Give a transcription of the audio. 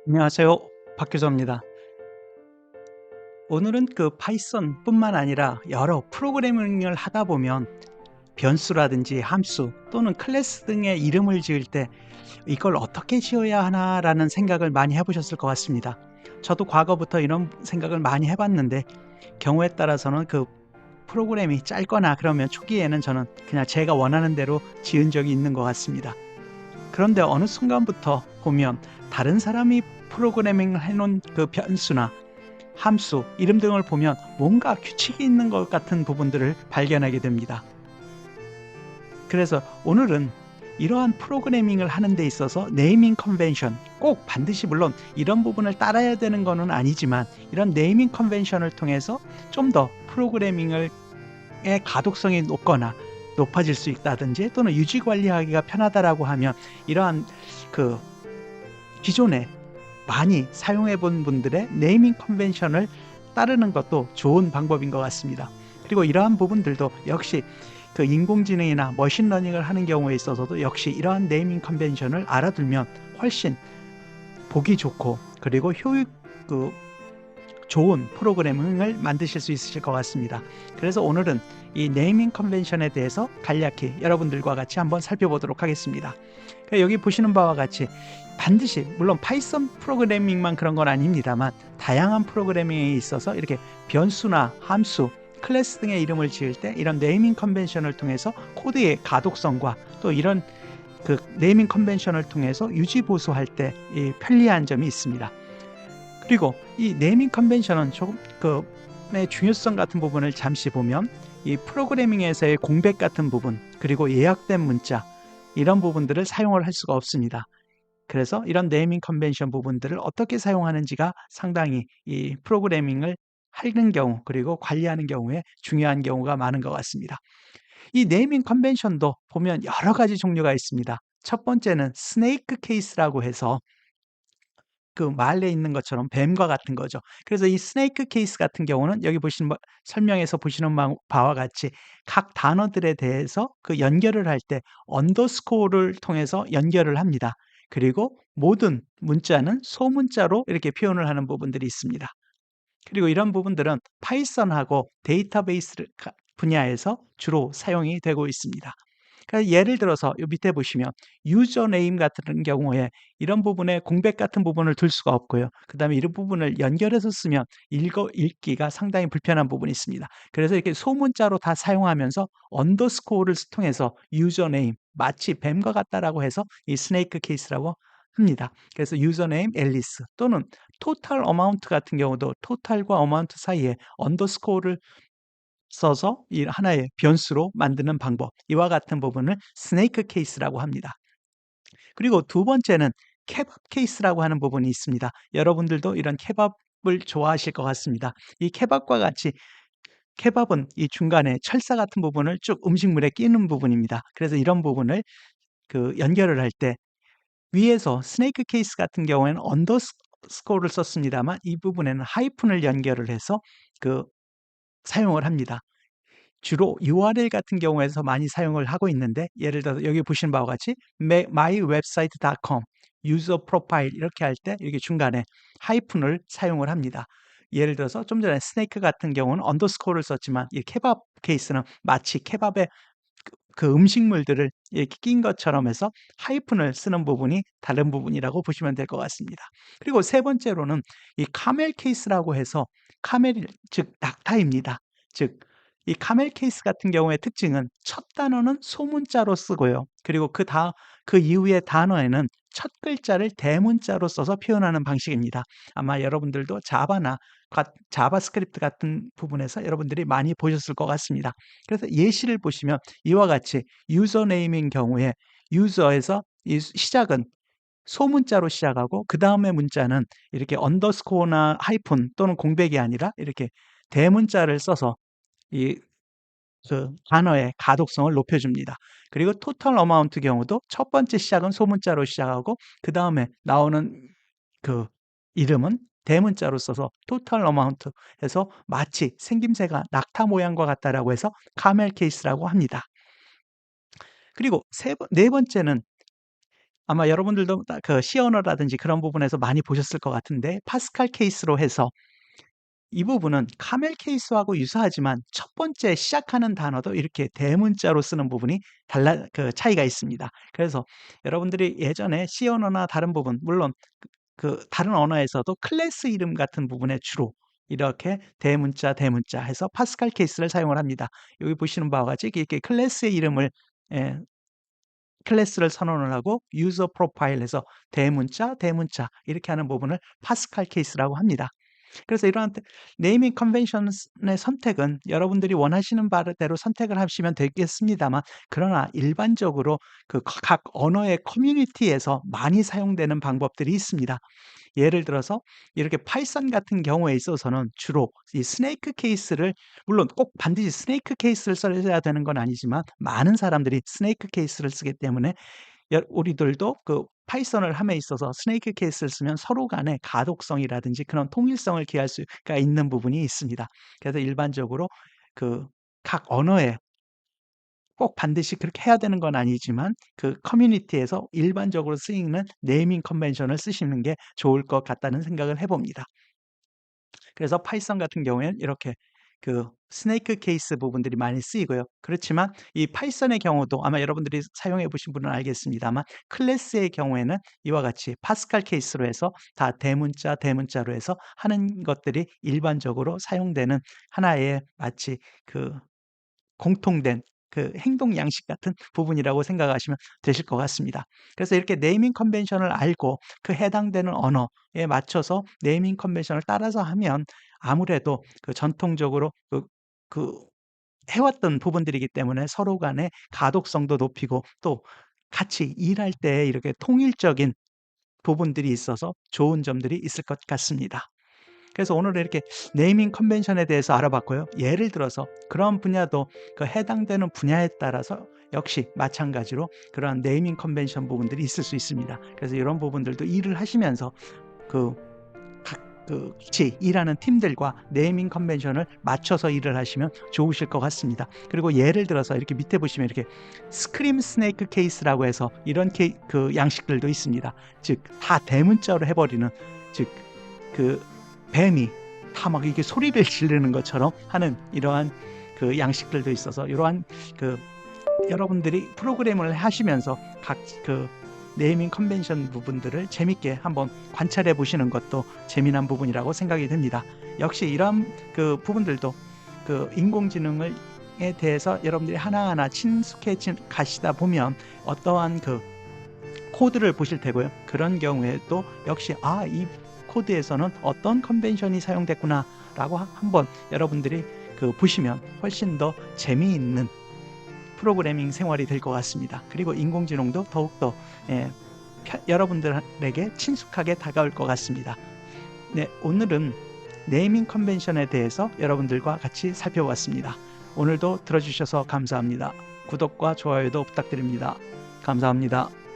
안녕하세요. 박규서입니다. 오늘은 그 파이썬뿐만 아니라 여러 프로그래밍을 하다 보면 변수라든지 함수 또는 클래스 등의 이름을 지을 때 '이걸 어떻게 지어야 하나.'라는 생각을 많이 해 보셨을 것 같습니다. 저도 과거부터 이런 생각을 많이 해 봤는데 경우에 따라서는 그 프로그램이 짧거나 그러면 초기에는 저는 그냥 제가 원하는 대로 지은 적이 있는 것 같습니다. 그런데 어느 순간부터 보면 다른 사람이 프로그래밍을 해 놓은 그 변수나 함수, 이름 등을 보면 뭔가 규칙이 있는 것 같은 부분들을 발견하게 됩니다. 그래서 오늘은 이러한 프로그래밍을 하는 데 있어서 네이밍 컨벤션, 꼭 반드시 물론 이런 부분을 따라야 되는 거는 아니지만 이런 네이밍 컨벤션을 통해서 좀 더 프로그래밍을 의 가독성이 높거나 높아질 수 있다든지 또는 유지 관리하기가 편하다라고 하면 이러한 그 기존에 많이 사용해 본 분들의 네이밍 컨벤션을 따르는 것도 좋은 방법인 것 같습니다. 그리고 이러한 부분들도 역시 그 인공지능이나 머신러닝을 하는 경우에 있어서도 역시 이러한 네이밍 컨벤션을 알아두면 훨씬 보기 좋고 그리고 효율 그 좋은 프로그래밍을 만드실 수 있으실 것 같습니다. 그래서 오늘은 이 네이밍 컨벤션에 대해서 간략히 여러분들과 같이 한번 살펴보도록 하겠습니다. 여기 보시는 바와 같이 반드시 물론 파이썬 프로그래밍만 그런 건 아닙니다만 다양한 프로그래밍에 있어서 이렇게 변수나 함수, 클래스 등의 이름을 지을 때 이런 네이밍 컨벤션을 통해서 코드의 가독성과 또 이런 그 네이밍 컨벤션을 통해서 유지 보수할 때 이 편리한 점이 있습니다. 그리고 이 네이밍 컨벤션은 조금 그의 중요성 같은 부분을 잠시 보면 이 프로그래밍에서의 공백 같은 부분 그리고 예약된 문자 이런 부분들을 사용을 할 수가 없습니다. 그래서 이런 네이밍 컨벤션 부분들을 어떻게 사용하는지가 상당히 이 프로그래밍을 하는 경우 그리고 관리하는 경우에 중요한 경우가 많은 것 같습니다. 이 네이밍 컨벤션도 보면 여러 가지 종류가 있습니다. 첫 번째는 스네이크 케이스라고 해서 그 말에 있는 것처럼 뱀과 같은 거죠. 그래서 이 스네이크 케이스 같은 경우는 여기 보시는 설명에서 보시는 바와 같이 각 단어들에 대해서 그 연결을 할 때 언더스코어를 통해서 연결을 합니다. 그리고 모든 문자는 소문자로 이렇게 표현을 하는 부분들이 있습니다. 그리고 이런 부분들은 파이썬하고 데이터베이스 분야에서 주로 사용이 되고 있습니다. 그러니까 예를 들어서 요 밑에 보시면 유저 네임 같은 경우에 이런 부분에 공백 같은 부분을 둘 수가 없고요. 그다음에 이런 부분을 연결해서 쓰면 읽기가 상당히 불편한 부분이 있습니다. 그래서 이렇게 소문자로 다 사용하면서 언더스코어를 통해서 유저 네임 마치 뱀과 같다라고 해서 이 스네이크 케이스라고 합니다. 그래서 유저 네임 앨리스 또는 토탈 어마운트 같은 경우도 토탈과 어마운트 사이에 언더스코어를 써서 이 하나의 변수로 만드는 방법, 이와 같은 부분을 스네이크 케이스라고 합니다. 그리고 두 번째는 케밥 케이스라고 하는 부분이 있습니다. 여러분들도 이런 케밥을 좋아하실 것 같습니다. 이 케밥과 같이 케밥은 이 중간에 철사 같은 부분을 쭉 음식물에 끼는 부분입니다. 그래서 이런 부분을 그 연결을 할 때 위에서 스네이크 케이스 같은 경우에는 언더스코어를 썼습니다만 이 부분에는 하이픈을 연결을 해서 그 사용을 합니다. 주로 URL 같은 경우에서 많이 사용을 하고 있는데 예를 들어서 여기 보시는 바와 같이 mywebsite.com 유저 프로파일 이렇게 할 때 이렇게 중간에 하이픈을 사용을 합니다. 예를 들어서 좀 전에 스네이크 같은 경우는 언더스코어를 썼지만 이 케밥 케이스는 마치 케밥에 그 음식물들을 이렇게 낀 것처럼 해서 하이픈을 쓰는 부분이 다른 부분이라고 보시면 될 것 같습니다. 그리고 세 번째로는 이 카멜 케이스라고 해서 카멜 즉 낙타입니다. 즉 이 카멜 케이스 같은 경우의 특징은 첫 단어는 소문자로 쓰고요. 그리고 그 이후의 단어에는 첫 글자를 대문자로 써서 표현하는 방식입니다. 아마 여러분들도 자바스크립트 같은 부분에서 여러분들이 많이 보셨을 것 같습니다. 그래서 예시를 보시면 이와 같이 유저 네임인 경우에 유저에서 이 시작은 소문자로 시작하고 그다음에 문자는 이렇게 언더스코어나 하이픈 또는 공백이 아니라 이렇게 대문자를 써서 이 그 단어의 가독성을 높여줍니다. 그리고 토탈 어마운트 경우도 첫 번째 시작은 소문자로 시작하고 그다음에 나오는 그 이름은 대문자로 써서 토탈 어마운트 해서 마치 생김새가 낙타 모양과 같다라고 해서 카멜 케이스라고 합니다. 그리고 네 번째는 아마 여러분들도 그 C 언어라든지 그런 부분에서 많이 보셨을 것 같은데 파스칼 케이스로 해서 이 부분은 카멜 케이스하고 유사하지만 첫 번째 시작하는 단어도 이렇게 대문자로 쓰는 부분이 그 차이가 있습니다. 그래서 여러분들이 예전에 C 언어나 다른 부분 물론 그 다른 언어에서도 클래스 이름 같은 부분에 주로 이렇게 대문자, 대문자 해서 파스칼 케이스를 사용을 합니다. 여기 보시는 바와 같이 이렇게 클래스의 이름을 예, 클래스를 선언을 하고 유저 프로파일에서 대문자, 대문자 이렇게 하는 부분을 파스칼 케이스라고 합니다. 그래서 이러한 네이밍 컨벤션의 선택은 여러분들이 원하시는 바대로 선택을 하시면 되겠습니다만 그러나 일반적으로 그 각 언어의 커뮤니티에서 많이 사용되는 방법들이 있습니다. 예를 들어서 이렇게 파이썬 같은 경우에 있어서는 주로 이 스네이크 케이스를 물론 꼭 반드시 스네이크 케이스를 써야 되는 건 아니지만 많은 사람들이 스네이크 케이스를 쓰기 때문에 우리들도 그 파이썬을 함에 있어서 스네이크 케이스를 쓰면 서로 간의 가독성이라든지 그런 통일성을 기할 수가 있는 부분이 있습니다. 그래서 일반적으로 그 각 언어에 꼭 반드시 그렇게 해야 되는 건 아니지만 그 커뮤니티에서 일반적으로 쓰이는 네이밍 컨벤션을 쓰시는 게 좋을 것 같다는 생각을 해 봅니다. 그래서 파이썬 같은 경우에는 이렇게 그 스네이크 케이스 부분들이 많이 쓰이고요. 그렇지만 이 파이썬의 경우도 아마 여러분들이 사용해 보신 분은 알겠습니다만 클래스의 경우에는 이와 같이 파스칼 케이스로 해서 다 대문자, 대문자로 해서 하는 것들이 일반적으로 사용되는 하나의 마치 그 공통된 그 행동 양식 같은 부분이라고 생각하시면 되실 것 같습니다. 그래서 이렇게 네이밍 컨벤션을 알고 그 해당되는 언어에 맞춰서 네이밍 컨벤션을 따라서 하면 아무래도 그 전통적으로 그 해왔던 부분들이기 때문에 서로 간의 가독성도 높이고 또 같이 일할 때 이렇게 통일적인 부분들이 있어서 좋은 점들이 있을 것 같습니다. 그래서 오늘은 이렇게 네이밍 컨벤션에 대해서 알아봤고요. 예를 들어서 그런 분야도 그 해당되는 분야에 따라서 역시 마찬가지로 그러한 네이밍 컨벤션 부분들이 있을 수 있습니다. 그래서 이런 부분들도 일을 하시면서 그 같이 일하는 팀들과 네이밍 컨벤션을 맞춰서 일을 하시면 좋으실 것 같습니다. 그리고 예를 들어서 이렇게 밑에 보시면 이렇게 스크림 스네이크 케이스라고 해서 이런 그 양식들도 있습니다. 즉 다 대문자로 해버리는 그 뱀이 다 막 이게 소리를 지르는 것처럼 하는 이러한 그 양식들도 있어서 이러한 그 여러분들이 프로그램을 하시면서 각 그 네이밍 컨벤션 부분들을 재밌게 한번 관찰해 보시는 것도 재미난 부분이라고 생각이 듭니다. 역시 이런 그 부분들도 그 인공지능에 대해서 여러분들이 하나하나 친숙해져 가시다 보면 어떠한 그 코드를 보실 테고요. 그런 경우에도 역시 이 코드에서는 어떤 컨벤션이 사용됐구나라고 한번 여러분들이 그 보시면 훨씬 더 재미있는 프로그래밍 생활이 될 것 같습니다. 그리고 인공지능도 더욱더 여러분들에게 친숙하게 다가올 것 같습니다. 네, 오늘은 네이밍 컨벤션에 대해서 여러분들과 같이 살펴봤습니다. 오늘도 들어주셔서 감사합니다. 구독과 좋아요도 부탁드립니다. 감사합니다.